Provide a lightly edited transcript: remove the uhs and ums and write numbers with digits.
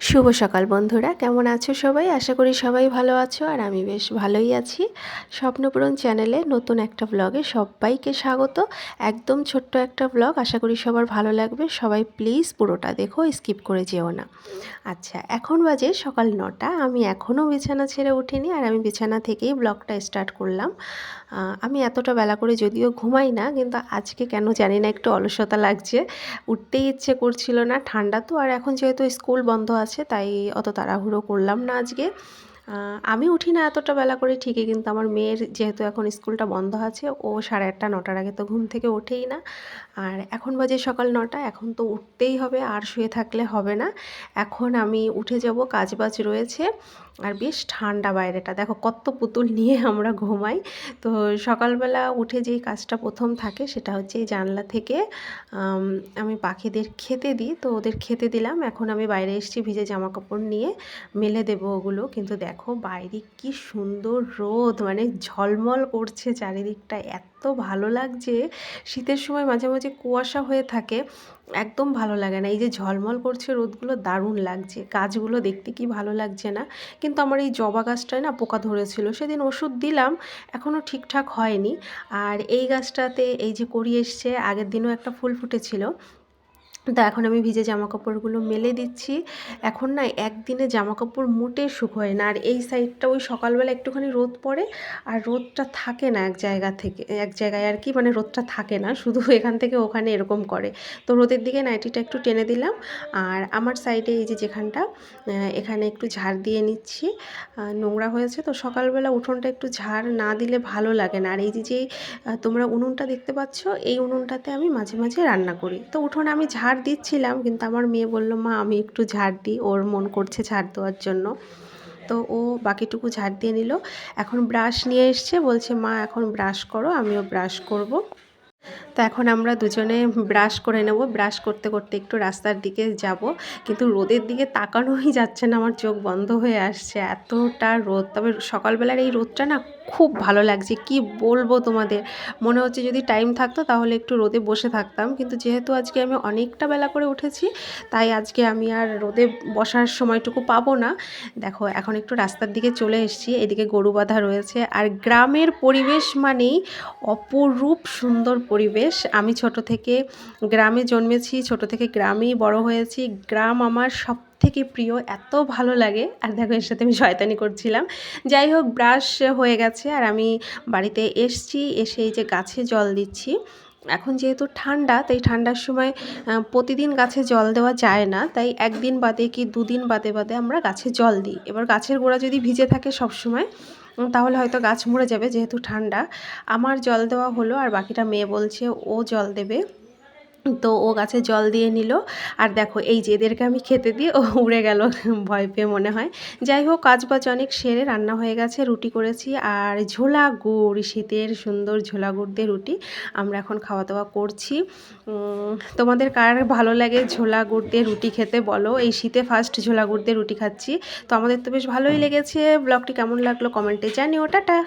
শুভ সকাল বন্ধুরা, কেমন আছো সবাই? আশা করি সবাই ভালো আছো আর আমি বেশ ভালোই আছি। স্বপ্নপূরণ চ্যানেলে নতুন একটা ব্লগে সবাইকে স্বাগত। একদম ছোট্ট একটা ব্লগ, আশা করি সবার ভালো লাগবে। সবাই প্লিজ পুরোটা দেখো, স্কিপ করে যেও না। আচ্ছা, এখন বাজে সকাল 9টা, আমি এখনও বিছানা ছেড়ে উঠিনি আর আমি বিছানা থেকেই ব্লগটা স্টার্ট করলাম। আমি এতটা বেলা করে যদিও ঘুমাই না, কিন্তু আজকে কেন জানি না একটু অলসতা লাগছে, উঠতেই ইচ্ছে করছিল না। ঠান্ডা তো, আর এখন যেহেতু স্কুল বন্ধ আছে তাই অত তাড়াহুড়ো করলাম না আজকে। আমি উঠি না এতটা বেলা করে ঠিকই, কিন্তু আমার মেয়ের যেহেতু এখন স্কুলটা বন্ধ আছে, ও 8:30 9টার আগে তো ঘুম থেকে ওঠেই না। আর এখন বাজে সকাল 9টা, এখন তো উঠতেই হবে, আর শুয়ে থাকলে হবে না। এখন আমি উঠে যাব, কাজবাজ রয়েছে। আর বেশ ঠান্ডা বাইরেটা, দেখো কত পুতুল নিয়ে আমরা ঘুমাই। তো সকালবেলা উঠে যেই কাজটা প্রথম থাকে সেটা হচ্ছে এই জানলা থেকে আমি পাখিদের খেতে দিই, তো ওদের খেতে দিলাম। এখন আমি বাইরে এসেছি ভিজে জামা কাপড় নিয়ে মেলে দেবো ওগুলো। কিন্তু দেখো বাইরে কি সুন্দর রোদ, মানে ঝলমল করছে চারিদিকটা, এত ভালো লাগছে। শীতের সময় মাঝে মাঝে কুয়াশা হয়ে থাকে, একদম ভালো লাগে না। এই যে ঝলমল করছে রোদগুলো, দারুণ লাগছে। গাছগুলো দেখতে কি ভালো লাগছে না? কিন্তু আমার এই জবা গাছটায় না পোকা ধরেছিল, সেদিন ওষুধ দিলাম, এখনও ঠিকঠাক হয়নি। আর এই গাছটাতে এই যে কড়ি এসছে, আগের দিনও একটা ফুল ফুটেছিল। তো এখন আমি ভিজে জামাকাপড়গুলো মেলে দিচ্ছি। এখন না একদিনে জামাকাপড় মোটে শুকোয় না। আর এই সাইডটা ওই সকালবেলা একটুখানি রোদ পড়ে, আর রোদটা থাকে না এক জায়গা থেকে এক জায়গায় আর কি, মানে রোদটা থাকে না, শুধু এখান থেকে ওখানে এরকম করে। তো রোদের দিকে নাইটিটা একটু টেনে দিলাম। আর আমার সাইডে এই যে যেখানটা, এখানে একটু ঝাড় দিয়ে নিচ্ছি। নোংরা হয়েছে তো, সকালবেলা উঠোনটা একটু ঝাড় না দিলে ভালো লাগে না। আর এই যে তোমরা উনুনটা দেখতে পাচ্ছ, এই উনুনটাতে আমি মাঝে মাঝে রান্না করি। তো উঠোনে আমি ঝাড় দিচ্ছিলাম, কিন্তু আমার মেয়ে বলল, মা আমি একটু ঝাড় দিই, ওর মন করছে ঝাড় দেওয়ার জন্য। তো ও বাকিটুকু ঝাড় দিয়ে নিল। এখন ব্রাশ নিয়ে এসছে, বলছে মা এখন ব্রাশ করো, আমিও ব্রাশ করব। তো এখন আমরা দুজনে ব্রাশ করে নেব। ব্রাশ করতে করতে একটু রাস্তার দিকে যাব, কিন্তু রোদের দিকে তাকানোই যাচ্ছে না, আমার চোখ বন্ধ হয়ে আসছে, এতটা রোদ। তবে সকালবেলার এই রোদটা না খুব ভালো লাগছে, কি বলবো তোমাদের। মনে হচ্ছে যদি টাইম থাকতো তাহলে একটু রোদে বসে থাকতাম, কিন্তু যেহেতু আজকে আমি অনেকটা বেলা করে উঠেছি, তাই আজকে আমি আর রোদে বসার সময়টুকু পাবো না। দেখো এখন একটু রাস্তার দিকে চলে এসেছি, এদিকে গরু বাঁধা রয়েছে। আর গ্রামের পরিবেশ মানেই অপরূপ সুন্দর পরিবেশ। আমি ছোট থেকে গ্রামে জন্মেছি, ছোট থেকে গ্রামেই বড় হয়েছি। গ্রাম আমার সব থেকে প্রিয়, এত ভালো লাগে। আর দেখো এর সাথে আমি শয়তানি করছিলাম। যাই হোক, ব্রাশ হয়ে গেছে আর আমি বাড়িতে এসছি, এসে এই যে গাছে জল দিচ্ছি। এখন যেহেতু ঠান্ডা, তাই ঠান্ডার সময় প্রতিদিন গাছে জল দেওয়া যায় না, তাই একদিন বাদে কি দুদিন বাদে বাদে আমরা গাছে জল দিই। এবার গাছের গোড়া যদি ভিজে থাকে সব সময়, তাহলে হয়তো গাছ মরে যাবে, যেহেতু ঠান্ডা। আমার জল দেওয়া হলো, আর বাকিটা মেয়ে বলছে ও জল দেবে। তো ও গাছে জল দিয়ে নিল। আর দেখো এই যে এদেরকে আমি খেতে দিয়ে ও উড়ে গেল ভয় পেয়ে মনে হয়। যাই হোক, কাজবাজ অনেক সেরে রান্না হয়ে গেছে, রুটি করেছি আর ঝোলা গুড়, শীতের সুন্দর ঝোলা গুড় দিয়ে রুটি আমরা এখন খাওয়া দাওয়া করছি। তোমাদের কার ভালো লাগে ঝোলা গুড় দিয়ে রুটি খেতে বলো? এই শীতে ফার্স্ট ঝোলা গুড় দিয়ে রুটি খাচ্ছি। তো আমাদের তো বেশ ভালোই লেগেছে। ব্লগটি কেমন লাগলো কমেন্টে জানিও। টাটা।